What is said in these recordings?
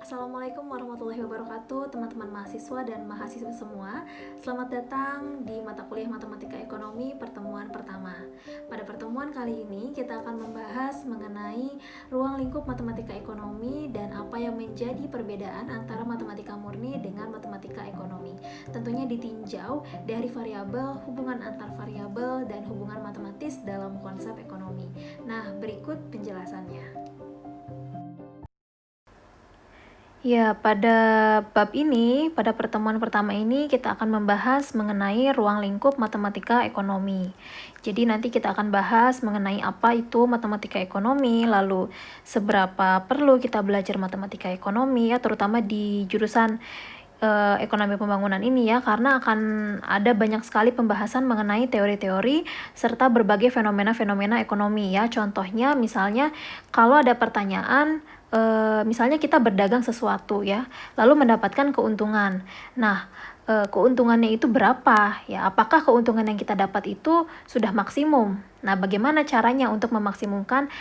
Assalamualaikum warahmatullahi wabarakatuh, teman-teman mahasiswa dan mahasiswa semua. Selamat datang di mata kuliah Matematika Ekonomi pertemuan pertama. Pada pertemuan kali ini kita akan membahas mengenai ruang lingkup matematika ekonomi dan apa yang menjadi perbedaan antara matematika murni dengan matematika ekonomi. Tentunya ditinjau dari variabel, hubungan antar variabel, dan hubungan matematis dalam konsep ekonomi. Nah, berikut penjelasannya. Ya, pada bab ini, pada pertemuan pertama ini kita akan membahas mengenai ruang lingkup matematika ekonomi. Jadi nanti kita akan bahas mengenai apa itu matematika ekonomi, lalu seberapa perlu kita belajar matematika ekonomi ya, terutama di jurusan ekonomi pembangunan ini ya, karena akan ada banyak sekali pembahasan mengenai teori-teori serta berbagai fenomena-fenomena ekonomi ya. Contohnya misalnya kalau ada pertanyaan misalnya kita berdagang sesuatu ya, lalu mendapatkan keuntungan. Nah, keuntungannya itu berapa ya? Apakah keuntungan yang kita dapat itu sudah maksimum? Nah, bagaimana caranya untuk memaksimumkan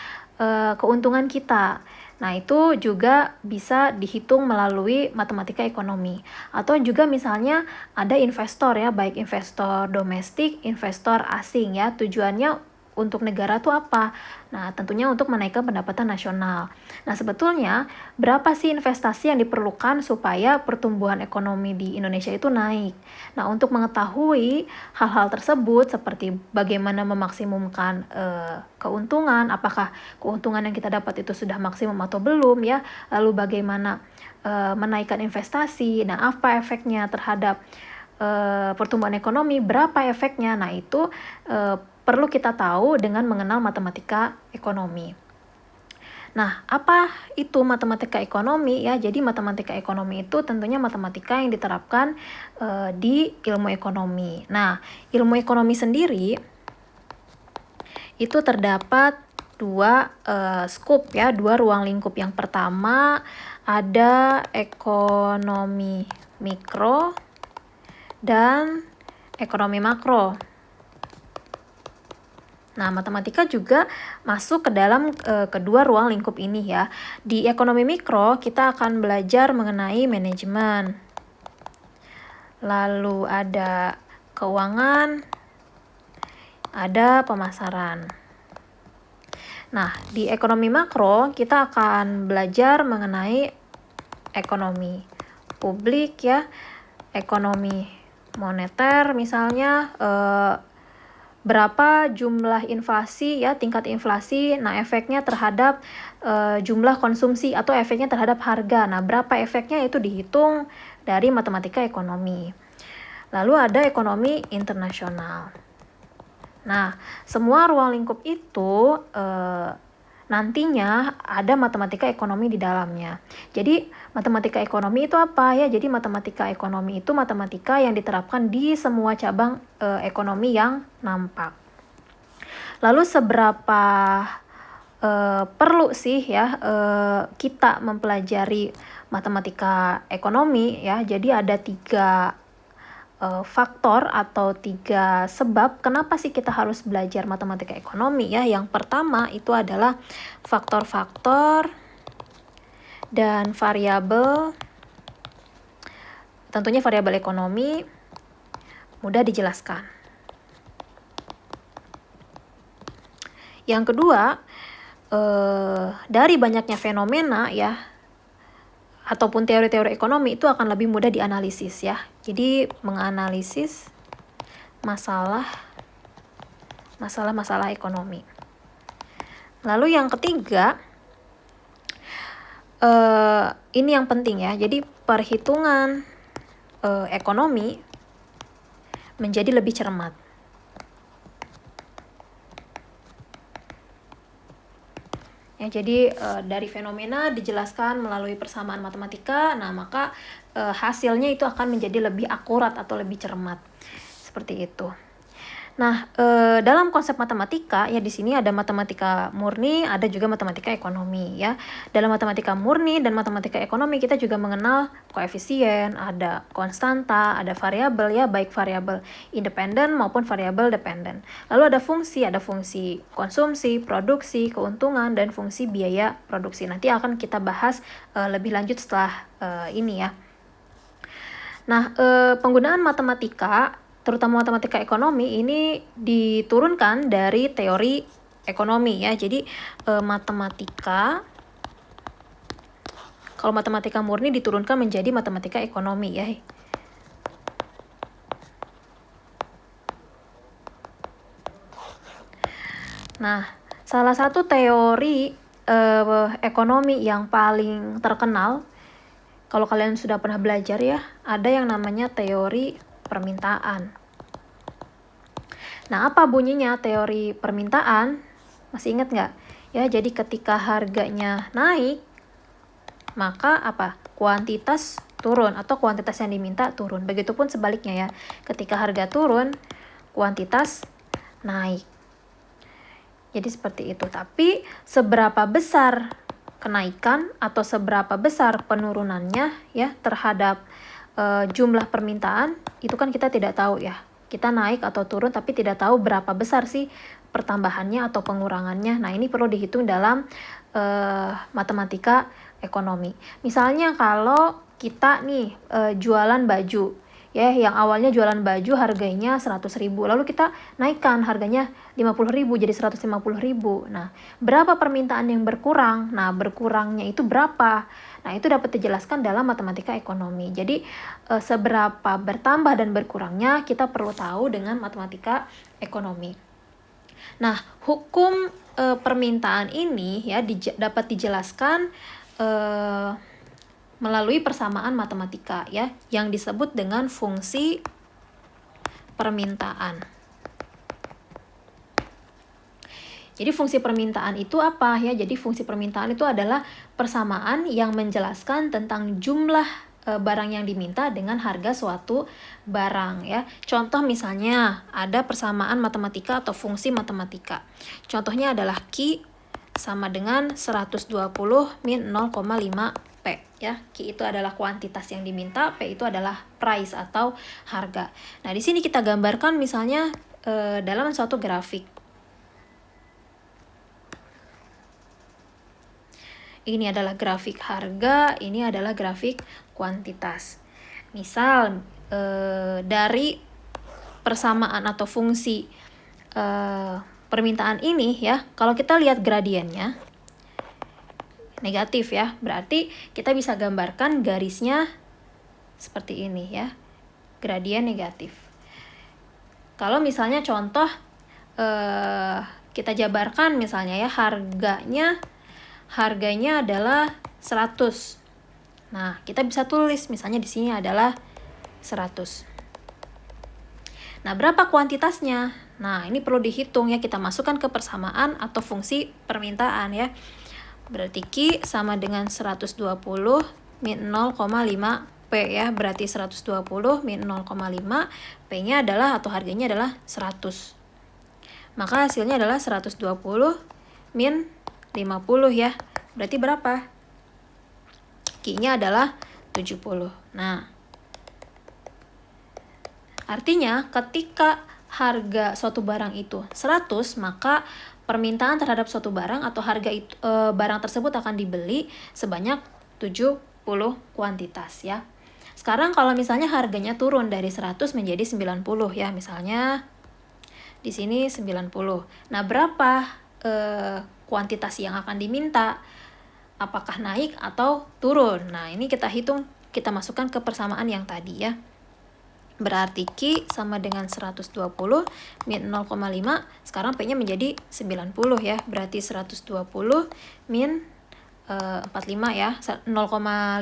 keuntungan kita? Nah, itu juga bisa dihitung melalui matematika ekonomi. Atau juga misalnya ada investor ya, baik investor domestik, investor asing ya. Tujuannya untuk negara tuh apa? Nah, tentunya untuk menaikkan pendapatan nasional. Nah, sebetulnya berapa sih investasi yang diperlukan supaya pertumbuhan ekonomi di Indonesia itu naik? Nah, untuk mengetahui hal-hal tersebut seperti bagaimana memaksimumkan keuntungan, apakah keuntungan yang kita dapat itu sudah maksimum atau belum ya, lalu bagaimana menaikkan investasi, nah apa efeknya terhadap pertumbuhan ekonomi, berapa efeknya, nah itu perlu kita tahu dengan mengenal matematika ekonomi. Nah, apa itu matematika ekonomi ya? Jadi matematika ekonomi itu tentunya matematika yang diterapkan di ilmu ekonomi. Nah, ilmu ekonomi sendiri itu terdapat dua skup ya, dua ruang lingkup. Yang pertama ada ekonomi mikro dan ekonomi makro. Nah, matematika juga masuk ke dalam kedua ruang lingkup ini ya. Di ekonomi mikro kita akan belajar mengenai manajemen. Lalu ada keuangan, ada pemasaran. Nah, di ekonomi makro kita akan belajar mengenai ekonomi publik ya, ekonomi moneter misalnya, berapa jumlah inflasi ya, tingkat inflasi, nah efeknya terhadap jumlah konsumsi atau efeknya terhadap harga. Nah, berapa efeknya itu dihitung dari matematika ekonomi. Lalu ada ekonomi internasional. Nah, semua ruang lingkup itu nantinya ada matematika ekonomi di dalamnya. Jadi matematika ekonomi itu apa ya? Jadi matematika ekonomi itu matematika yang diterapkan di semua cabang ekonomi yang nampak. Lalu seberapa perlu sih ya kita mempelajari matematika ekonomi ya? Jadi ada 3 faktor atau 3 sebab kenapa sih kita harus belajar matematika ekonomi ya. Yang pertama itu adalah faktor-faktor dan variabel, tentunya variabel ekonomi mudah dijelaskan. Yang kedua, dari banyaknya fenomena ya, ataupun teori-teori ekonomi itu akan lebih mudah dianalisis ya. Jadi menganalisis masalah ekonomi. Lalu yang ketiga, ini yang penting ya. Jadi perhitungan ekonomi menjadi lebih cermat. Ya, jadi dari fenomena dijelaskan melalui persamaan matematika, nah maka hasilnya itu akan menjadi lebih akurat atau lebih cermat. Seperti itu. Nah, dalam konsep matematika ya di sini ada matematika murni, ada juga matematika ekonomi ya. Dalam matematika murni dan matematika ekonomi kita juga mengenal koefisien, ada konstanta, ada variabel ya, baik variabel independen maupun variabel dependen. Lalu ada fungsi konsumsi, produksi, keuntungan, dan fungsi biaya produksi. Nanti akan kita bahas lebih lanjut setelah ini ya. Nah, penggunaan matematika, terutama matematika ekonomi, ini diturunkan dari teori ekonomi ya. Jadi, kalau matematika murni diturunkan menjadi matematika ekonomi ya. Nah, salah satu teori ekonomi yang paling terkenal, kalau kalian sudah pernah belajar ya, ada yang namanya teori permintaan. Nah, apa bunyinya teori permintaan? Masih ingat nggak? Ya, jadi ketika harganya naik, maka apa? Kuantitas turun atau kuantitas yang diminta turun. Begitupun sebaliknya ya. Ketika harga turun, kuantitas naik. Jadi seperti itu. Tapi seberapa besar kenaikan atau seberapa besar penurunannya ya terhadap jumlah permintaan, itu kan kita tidak tahu ya. Kita naik atau turun tapi tidak tahu berapa besar sih pertambahannya atau pengurangannya. Nah, ini perlu dihitung dalam matematika ekonomi. Misalnya kalau kita nih jualan baju ya, yang awalnya jualan baju harganya 100.000, lalu kita naikkan harganya 50.000 jadi 150.000. Nah, berapa permintaan yang berkurang? Nah, berkurangnya itu berapa? Nah, itu dapat dijelaskan dalam matematika ekonomi. Jadi, seberapa bertambah dan berkurangnya kita perlu tahu dengan matematika ekonomi. Nah, hukum permintaan ini ya dapat dijelaskan melalui persamaan matematika ya yang disebut dengan fungsi permintaan. Jadi fungsi permintaan itu apa ya? Jadi fungsi permintaan itu adalah persamaan yang menjelaskan tentang jumlah barang yang diminta dengan harga suatu barang ya. Contoh misalnya ada persamaan matematika atau fungsi matematika. Contohnya adalah Q sama dengan 120 min 0,5 P ya. Q itu adalah kuantitas yang diminta, P itu adalah price atau harga. Nah, di sini kita gambarkan misalnya dalam suatu grafik. Ini adalah grafik harga, ini adalah grafik kuantitas. Misal dari persamaan atau fungsi permintaan ini ya, kalau kita lihat gradiennya negatif ya, berarti kita bisa gambarkan garisnya seperti ini ya, gradien negatif. Kalau misalnya contoh kita jabarkan misalnya ya, harganya adalah 100. Nah, kita bisa tulis misalnya di sini adalah 100. Nah, berapa kuantitasnya? Nah, ini perlu dihitung ya, kita masukkan ke persamaan atau fungsi permintaan ya. Berarti Q sama dengan 120 min 0,5 P ya, berarti 120 min 0,5, P-nya adalah atau harganya adalah 100. Maka hasilnya adalah 120 min 50 ya. Berarti berapa? Q-nya adalah 70. Nah, artinya ketika harga suatu barang itu 100, maka permintaan terhadap suatu barang atau harga itu, barang tersebut akan dibeli sebanyak 70 kuantitas ya. Sekarang kalau misalnya harganya turun dari 100 menjadi 90 ya, misalnya di sini 90. Nah, berapa kuantitas yang akan diminta? Apakah naik atau turun? Nah, ini kita hitung, kita masukkan ke persamaan yang tadi ya. Berarti Q sama dengan 120 min 0,5, sekarang P-nya menjadi 90 ya, berarti 120 min 45 ya, 0,5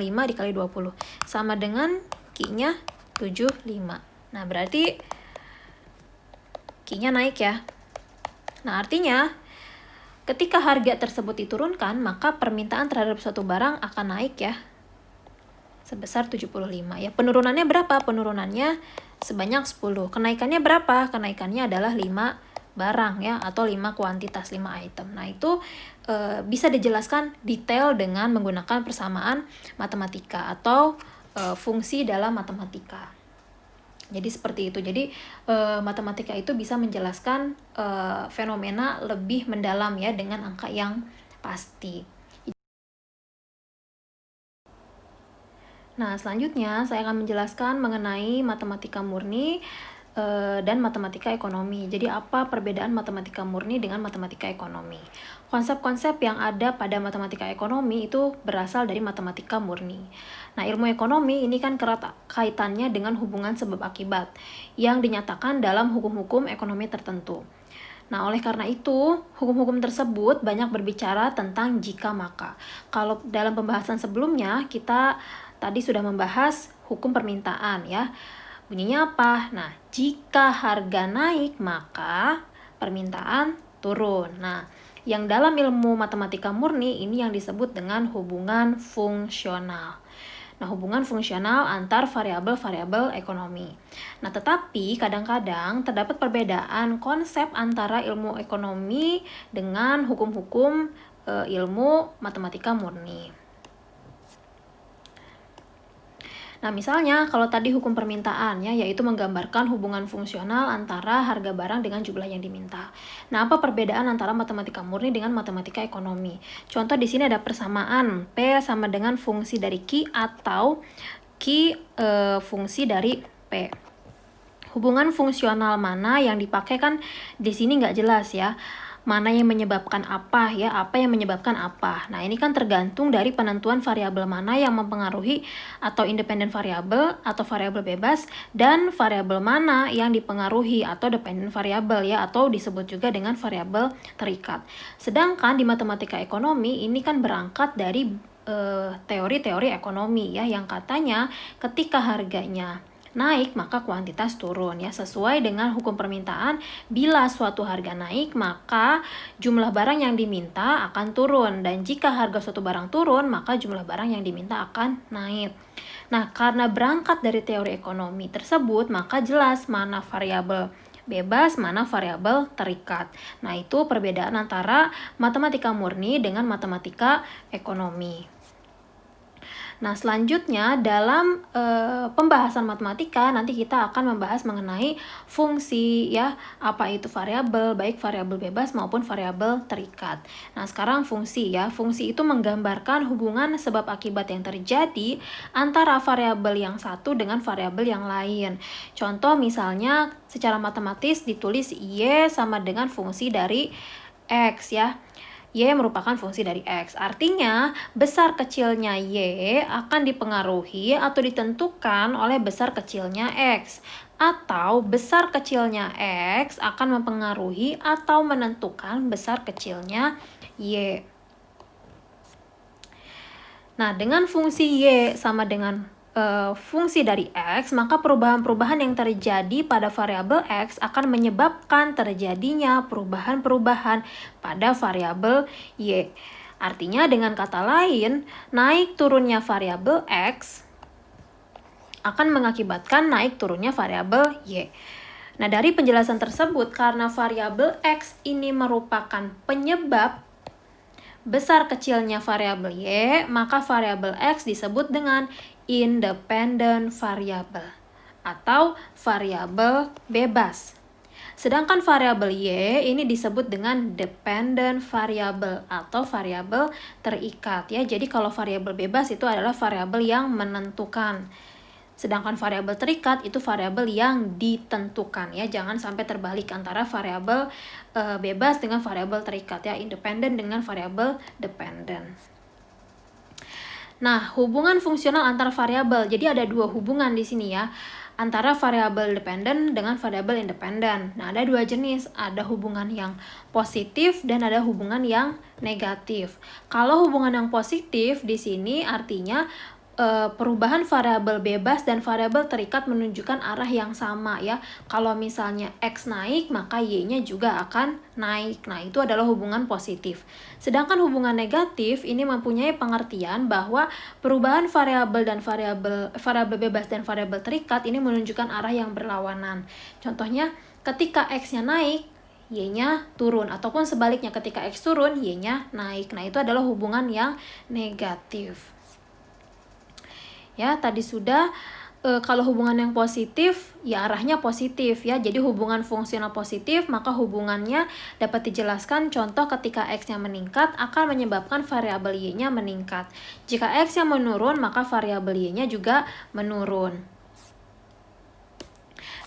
dikali 20, sama dengan Q-nya 75. Nah, berarti Q-nya naik ya. Nah, artinya ketika harga tersebut diturunkan, maka permintaan terhadap suatu barang akan naik ya. sebesar 75 ya. Penurunannya berapa? Penurunannya sebanyak 10. Kenaikannya berapa? Kenaikannya adalah 5 barang ya, atau 5 kuantitas, 5 item. Nah, itu bisa dijelaskan detail dengan menggunakan persamaan matematika atau fungsi dalam matematika. Jadi seperti itu. Jadi matematika itu bisa menjelaskan fenomena lebih mendalam ya, dengan angka yang pasti. Nah, selanjutnya saya akan menjelaskan mengenai matematika murni dan matematika ekonomi. Jadi, apa perbedaan matematika murni dengan matematika ekonomi? Konsep-konsep yang ada pada matematika ekonomi itu berasal dari matematika murni. Nah, ilmu ekonomi ini kan erat kaitannya dengan hubungan sebab akibat yang dinyatakan dalam hukum-hukum ekonomi tertentu. Nah, oleh karena itu, hukum-hukum tersebut banyak berbicara tentang jika maka. Kalau dalam pembahasan sebelumnya, kita tadi sudah membahas hukum permintaan ya. Bunyinya apa? Nah, jika harga naik, maka permintaan turun. Nah, yang dalam ilmu matematika murni ini yang disebut dengan hubungan fungsional. Nah, hubungan fungsional antar variabel-variabel ekonomi. Nah, tetapi kadang-kadang terdapat perbedaan konsep antara ilmu ekonomi dengan hukum-hukum ilmu matematika murni. Nah, misalnya kalau tadi hukum permintaan ya, yaitu menggambarkan hubungan fungsional antara harga barang dengan jumlah yang diminta. Nah, apa perbedaan antara matematika murni dengan matematika ekonomi? Contoh di sini ada persamaan P sama dengan fungsi dari Q atau Q fungsi dari P. Hubungan fungsional mana yang dipakai kan di sini nggak jelas ya. Mana yang menyebabkan apa ya, apa yang menyebabkan apa. Nah, ini kan tergantung dari penentuan variabel mana yang mempengaruhi, atau independen variabel atau variabel bebas, dan variabel mana yang dipengaruhi atau dependent variabel ya, atau disebut juga dengan variabel terikat. Sedangkan di matematika ekonomi ini kan berangkat dari teori-teori ekonomi ya, yang katanya ketika harganya naik maka kuantitas turun ya, sesuai dengan hukum permintaan. Bila suatu harga naik maka jumlah barang yang diminta akan turun, dan jika harga suatu barang turun maka jumlah barang yang diminta akan naik. Nah, karena berangkat dari teori ekonomi tersebut maka jelas mana variabel bebas, mana variabel terikat. Nah, itu perbedaan antara matematika murni dengan matematika ekonomi. Nah, selanjutnya dalam pembahasan matematika nanti kita akan membahas mengenai fungsi ya, apa itu variabel, baik variabel bebas maupun variabel terikat. Nah, sekarang fungsi ya. Fungsi itu menggambarkan hubungan sebab akibat yang terjadi antara variabel yang satu dengan variabel yang lain. Contoh misalnya secara matematis ditulis Y sama dengan fungsi dari X ya. Y merupakan fungsi dari X. Artinya, besar kecilnya Y akan dipengaruhi atau ditentukan oleh besar kecilnya X. Atau besar kecilnya X akan mempengaruhi atau menentukan besar kecilnya Y. Nah, dengan fungsi Y sama dengan fungsi dari X, maka perubahan-perubahan yang terjadi pada variabel X akan menyebabkan terjadinya perubahan-perubahan pada variabel Y. Artinya dengan kata lain, naik turunnya variabel X akan mengakibatkan naik turunnya variabel Y. Nah, dari penjelasan tersebut, karena variabel X ini merupakan penyebab besar kecilnya variabel Y, maka variabel X disebut dengan independent variable atau variabel bebas. Sedangkan variabel Y ini disebut dengan dependent variable atau variabel terikat ya. Jadi kalau variabel bebas itu adalah variabel yang menentukan. Sedangkan variabel terikat itu variabel yang ditentukan ya. Jangan sampai terbalik antara variabel bebas dengan variabel terikat ya, independen dengan variabel dependent. Nah, hubungan fungsional antar variabel. Jadi ada dua hubungan di sini ya, antara variabel dependen dengan variabel independen. Nah, ada dua jenis, ada hubungan yang positif dan ada hubungan yang negatif. Kalau hubungan yang positif di sini artinya perubahan variabel bebas dan variabel terikat menunjukkan arah yang sama ya. Kalau misalnya X naik, maka Y-nya juga akan naik. Nah, itu adalah hubungan positif. Sedangkan hubungan negatif ini mempunyai pengertian bahwa perubahan variabel dan variabel bebas dan variabel terikat ini menunjukkan arah yang berlawanan. Contohnya, ketika X-nya naik, Y-nya turun, ataupun sebaliknya ketika X turun, Y-nya naik. Nah, itu adalah hubungan yang negatif. Ya, tadi sudah kalau hubungan yang positif, ya arahnya positif ya. Jadi hubungan fungsional positif, maka hubungannya dapat dijelaskan contoh ketika X-nya meningkat akan menyebabkan variabel Y-nya meningkat. Jika X-nya menurun, maka variabel Y-nya juga menurun.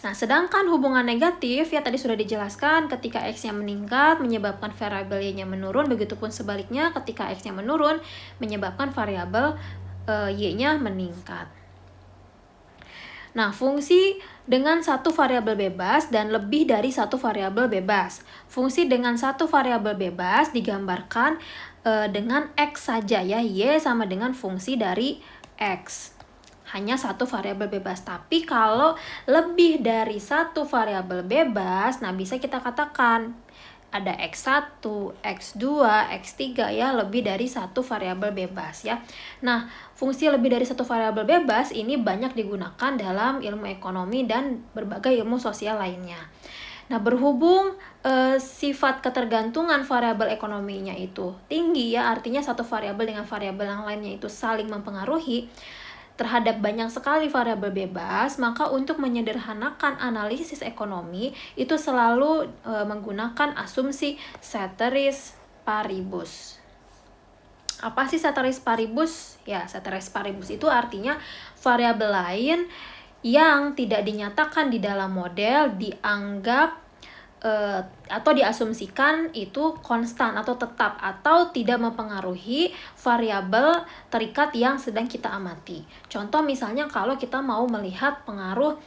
Nah, sedangkan hubungan negatif ya tadi sudah dijelaskan ketika X-nya meningkat menyebabkan variabel Y-nya menurun, begitupun sebaliknya ketika X-nya menurun menyebabkan variabel Y-nya meningkat. Nah, fungsi dengan satu variabel bebas dan lebih dari satu variabel bebas. Fungsi dengan satu variabel bebas digambarkan dengan X saja ya, Y sama dengan fungsi dari X. Hanya satu variabel bebas. Tapi kalau lebih dari satu variabel bebas, nah bisa kita katakan ada X1, X2, X3 ya, lebih dari satu variabel bebas ya. Nah, fungsi lebih dari satu variabel bebas ini banyak digunakan dalam ilmu ekonomi dan berbagai ilmu sosial lainnya. Nah, berhubung sifat ketergantungan variabel ekonominya itu tinggi ya, artinya satu variabel dengan variabel yang lainnya itu saling mempengaruhi terhadap banyak sekali variabel bebas, maka untuk menyederhanakan analisis ekonomi itu selalu menggunakan asumsi ceteris paribus. Apa sih ceteris paribus? Ya, ceteris paribus itu artinya variabel lain yang tidak dinyatakan di dalam model dianggap atau diasumsikan itu konstan atau tetap atau tidak mempengaruhi variabel terikat yang sedang kita amati. Contoh misalnya kalau kita mau melihat pengaruh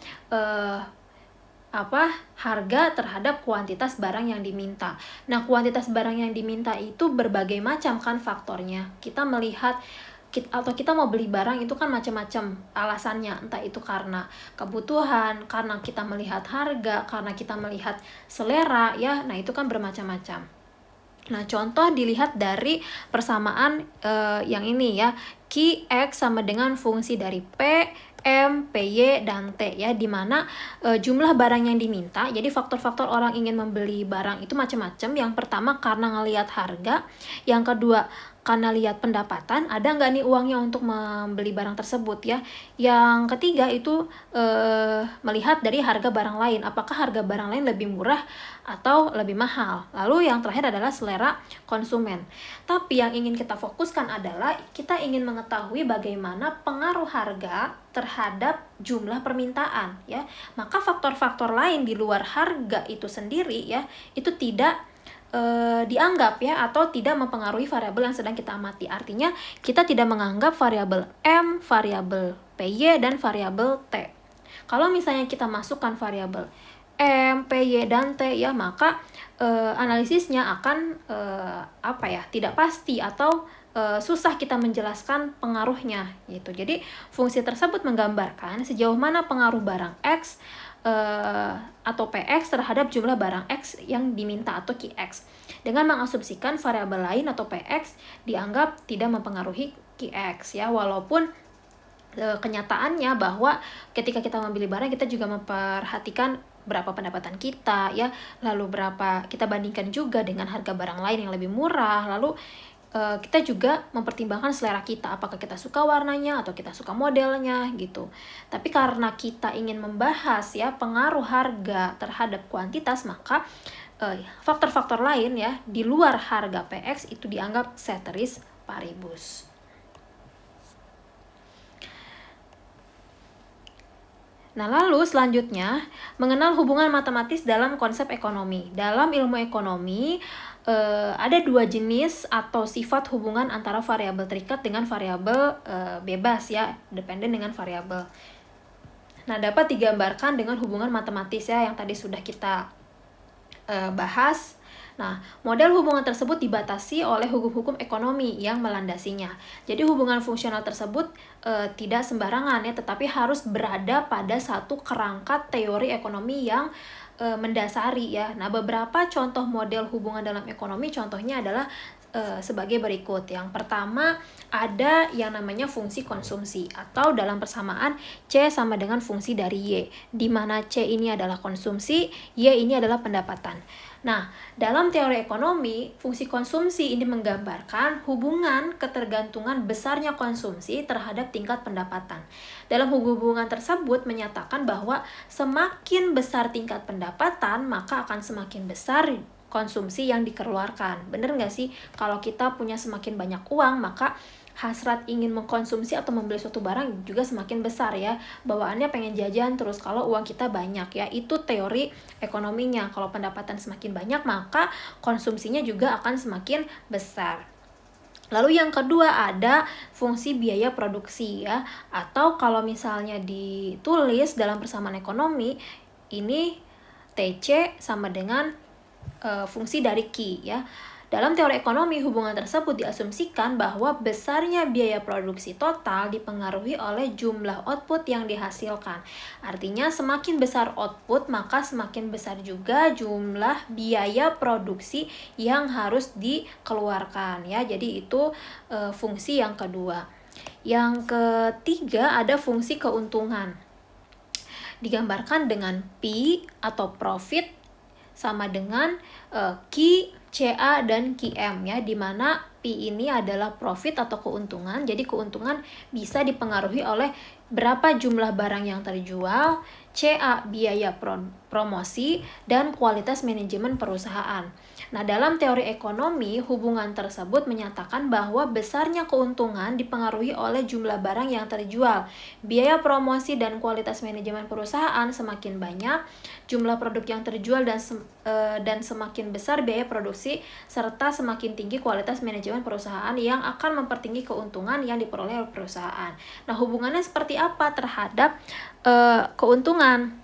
harga terhadap kuantitas barang yang diminta. Nah, kuantitas barang yang diminta itu berbagai macam kan faktornya. Kita melihat atau kita mau beli barang itu kan macam-macam alasannya, entah itu karena kebutuhan, karena kita melihat harga, karena kita melihat selera ya. Nah, itu kan bermacam-macam. Nah, contoh dilihat dari persamaan yang ini ya. Q X sama dengan fungsi dari P, M, PY, dan T ya, dimana jumlah barang yang diminta. Jadi faktor-faktor orang ingin membeli barang itu macam-macam. Yang pertama karena ngelihat harga, yang kedua karena lihat pendapatan, ada nggak nih uangnya untuk membeli barang tersebut ya. Yang ketiga itu melihat dari harga barang lain, apakah harga barang lain lebih murah atau lebih mahal. Lalu yang terakhir adalah selera konsumen. Tapi yang ingin kita fokuskan adalah kita ingin mengetahui bagaimana pengaruh harga terhadap jumlah permintaan ya. Maka faktor-faktor lain di luar harga itu sendiri ya, itu tidak dianggap ya, atau tidak mempengaruhi variabel yang sedang kita amati. Artinya kita tidak menganggap variabel M, variabel PY, dan variabel T. Kalau misalnya kita masukkan variabel M, PY, dan T ya, maka analisisnya akan tidak pasti atau susah kita menjelaskan pengaruhnya gitu. Jadi fungsi tersebut menggambarkan sejauh mana pengaruh barang X atau PX terhadap jumlah barang X yang diminta atau QX, dengan mengasumsikan variabel lain atau PX dianggap tidak mempengaruhi QX ya, walaupun kenyataannya bahwa ketika kita membeli barang kita juga memperhatikan berapa pendapatan kita ya, lalu berapa kita bandingkan juga dengan harga barang lain yang lebih murah, lalu kita juga mempertimbangkan selera kita, apakah kita suka warnanya atau kita suka modelnya gitu. Tapi karena kita ingin membahas ya pengaruh harga terhadap kuantitas, maka faktor-faktor lain ya di luar harga PX itu dianggap ceteris paribus. Nah, lalu selanjutnya mengenal hubungan matematis dalam konsep ekonomi. Dalam ilmu ekonomi ada dua jenis atau sifat hubungan antara variabel terikat dengan variabel bebas ya, dependen dengan variabel. Nah, dapat digambarkan dengan hubungan matematis ya yang tadi sudah kita bahas. Nah, model hubungan tersebut dibatasi oleh hukum-hukum ekonomi yang melandasinya. Jadi hubungan fungsional tersebut tidak sembarangan ya, tetapi harus berada pada satu kerangka teori ekonomi yang mendasari ya. Nah, beberapa contoh model hubungan dalam ekonomi contohnya adalah sebagai berikut. Yang pertama, ada yang namanya fungsi konsumsi atau dalam persamaan C sama dengan fungsi dari Y, di mana C ini adalah konsumsi, Y ini adalah pendapatan. Nah, dalam teori ekonomi, fungsi konsumsi ini menggambarkan hubungan ketergantungan besarnya konsumsi terhadap tingkat pendapatan. Dalam hubungan tersebut menyatakan bahwa semakin besar tingkat pendapatan, maka akan semakin besar konsumsi yang dikeluarkan. Bener nggak sih? Kalau kita punya semakin banyak uang, maka hasrat ingin mengkonsumsi atau membeli suatu barang juga semakin besar ya. Bawaannya pengen jajan terus kalau uang kita banyak ya. Itu teori ekonominya. Kalau pendapatan semakin banyak, maka konsumsinya juga akan semakin besar. Lalu yang kedua ada fungsi biaya produksi ya. Atau kalau misalnya ditulis dalam persamaan ekonomi, ini TC sama dengan fungsi dari Q ya. Dalam teori ekonomi, hubungan tersebut diasumsikan bahwa besarnya biaya produksi total dipengaruhi oleh jumlah output yang dihasilkan. Artinya semakin besar output, maka semakin besar juga jumlah biaya produksi yang harus dikeluarkan ya. Jadi itu fungsi yang kedua. Yang ketiga ada fungsi keuntungan. Digambarkan dengan P atau profit sama dengan Q, CA, dan QM ya, dimana P ini adalah profit atau keuntungan. Jadi keuntungan bisa dipengaruhi oleh berapa jumlah barang yang terjual, CA biaya promosi, dan kualitas manajemen perusahaan. Nah, dalam teori ekonomi, hubungan tersebut menyatakan bahwa besarnya keuntungan dipengaruhi oleh jumlah barang yang terjual. Biaya promosi dan kualitas manajemen perusahaan semakin banyak, jumlah produk yang terjual dan semakin besar biaya produksi, serta semakin tinggi kualitas manajemen perusahaan yang akan mempertinggi keuntungan yang diperoleh oleh perusahaan. Nah, hubungannya seperti apa terhadap keuntungan?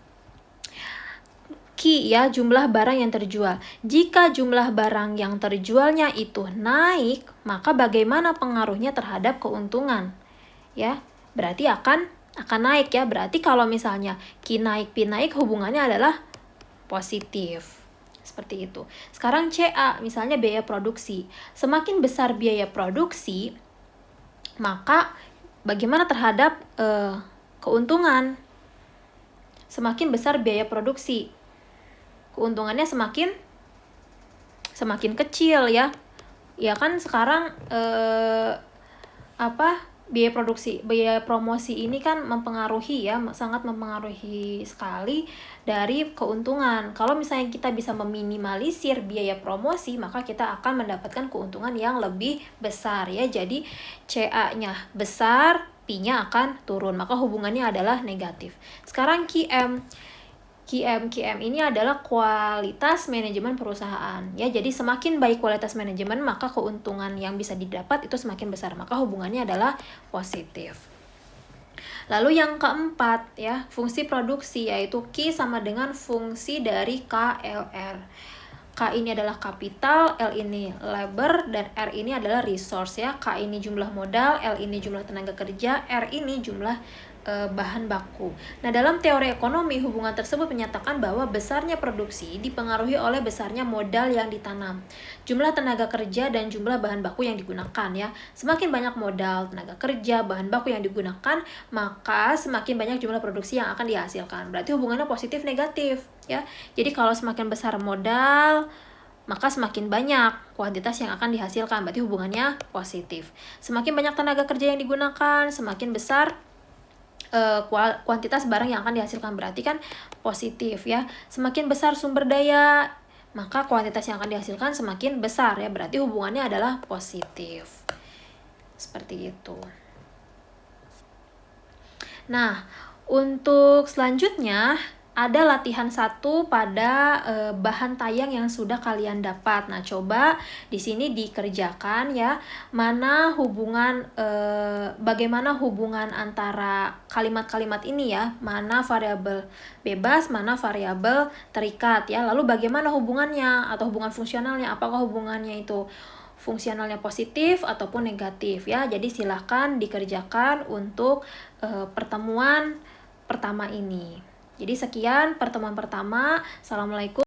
Q ya, jumlah barang yang terjual. Jika jumlah barang yang terjualnya itu naik, maka bagaimana pengaruhnya terhadap keuntungan? Ya, berarti akan naik ya. Berarti kalau misalnya Q naik, P naik, hubungannya adalah positif. Seperti itu. Sekarang CA, misalnya biaya produksi. Semakin besar biaya produksi, maka bagaimana terhadap keuntungan? Semakin besar biaya produksi, keuntungannya semakin kecil ya. Ya kan sekarang biaya produksi, biaya promosi ini kan mempengaruhi ya, sangat mempengaruhi sekali dari keuntungan. Kalau misalnya kita bisa meminimalisir biaya promosi, maka kita akan mendapatkan keuntungan yang lebih besar ya. Jadi CA-nya besar, P-nya akan turun, maka hubungannya adalah negatif. Sekarang QM ini adalah kualitas manajemen perusahaan ya. Jadi semakin baik kualitas manajemen, maka keuntungan yang bisa didapat itu semakin besar, maka hubungannya adalah positif. Lalu yang keempat ya, fungsi produksi, yaitu Q sama dengan fungsi dari KLR. K ini adalah kapital, L ini labor, dan R ini adalah resource ya. K ini jumlah modal, L ini jumlah tenaga kerja, R ini jumlah bahan baku. Nah, dalam teori ekonomi, hubungan tersebut menyatakan bahwa besarnya produksi dipengaruhi oleh besarnya modal yang ditanam, jumlah tenaga kerja, dan jumlah bahan baku yang digunakan ya. Semakin banyak modal, tenaga kerja, bahan baku yang digunakan, maka semakin banyak jumlah produksi yang akan dihasilkan. Berarti hubungannya positif negatif ya. Jadi kalau semakin besar modal, maka semakin banyak kuantitas yang akan dihasilkan, berarti hubungannya positif. Semakin banyak tenaga kerja yang digunakan, semakin besar kuantitas barang yang akan dihasilkan, berarti kan positif ya. Semakin besar sumber daya, maka kuantitas yang akan dihasilkan semakin besar ya, berarti hubungannya adalah positif. Seperti itu. Nah, untuk selanjutnya ada latihan 1 pada bahan tayang yang sudah kalian dapat. Nah, coba di sini dikerjakan ya, bagaimana hubungan antara kalimat-kalimat ini ya, mana variabel bebas, mana variabel terikat ya. Lalu bagaimana hubungannya atau hubungan fungsionalnya, apakah hubungannya itu fungsionalnya positif ataupun negatif ya. Jadi silahkan dikerjakan untuk pertemuan pertama ini. Jadi sekian pertemuan pertama. Assalamualaikum.